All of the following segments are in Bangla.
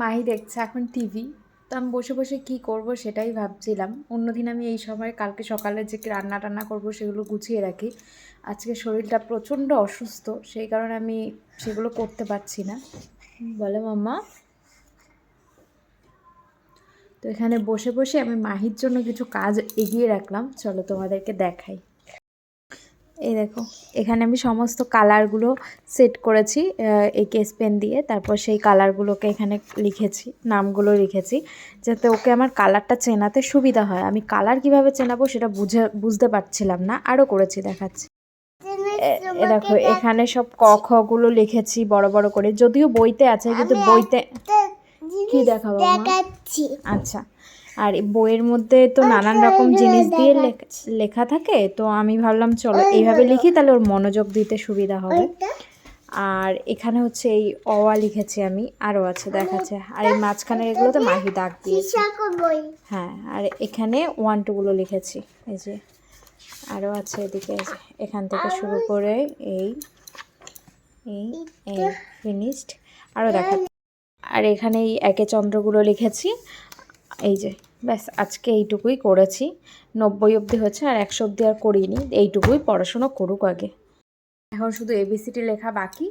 মাহি দেখছে এখন টিভি। তো আমি বসে বসে কী করব সেটাই ভাবছিলাম। অন্যদিন আমি এই সময় কালকে সকালে যে রান্না টান্না করব সেগুলো গুছিয়ে রাখি। আজকে শরীরটা প্রচণ্ড অসুস্থ, সেই কারণে আমি সেগুলো করতে পারছি না। বলে মাম্মা। তো এখানে বসে বসে আমি মাহির জন্য কিছু কাজ এগিয়ে রাখলাম, চলো তোমাদেরকে দেখাই। এই দেখো, এখানে আমি সমস্ত কালারগুলো সেট করেছি এই কেস পেন দিয়ে। তারপর সেই কালারগুলোকে এখানে লিখেছি, নামগুলো লিখেছি, যাতে ওকে আমার কালারটা চেনাতে সুবিধা হয়। আমি কালার কিভাবে চেনাবো সেটা বুঝতে পারছিলাম না, আরও করেছি, দেখাচ্ছি। দেখো এখানে সব ক খগুলো লিখেছি বড় বড় করে, যদিও বইতে আছে কিন্তু বইতে কি দেখাবো আচ্ছা। আর বইয়ের মধ্যে তো নানান রকম জিনিস দিয়ে লেখা থাকে, তো আমি ভাবলাম চলো এইভাবে লিখি, তাহলে ওর মনোযোগ দিতে সুবিধা হবে। আর এখানে হচ্ছে এই অওয়া লিখেছি আমি, আরও আছে দেখাচ্ছে। আর এই মাঝখানে এগুলো তো মাহি দাগ দিয়েছে। হ্যাঁ, আর এখানে 1 2গুলো লিখেছি, এই যে আরও আছে এদিকে, এখান থেকে শুরু করে এই এই এই ফিনিশড আরও দেখাচ্ছি। আর এখানে এই একে চন্দ্রগুলো লিখেছি, এই যে। ব্যাস, আজকে এইটুকুই করেছি। 90 অবধি হচ্ছে, আর 100 অবধি আর করিনি। এইটুকুই পড়াশোনা করুক আগে। এখন শুধু এবিসিডি লেখা বাকি,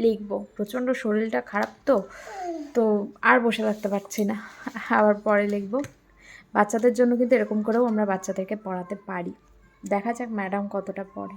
লিখবো। প্রচণ্ড শরীরটা খারাপ, তো আর বসে থাকতে পারছি না, আবার পরে লিখবো। বাচ্চাদের জন্য কিন্তু এরকম করেও আমরা বাচ্চাদেরকে পড়াতে পারি। দেখা যাক ম্যাডাম কতটা পড়ে।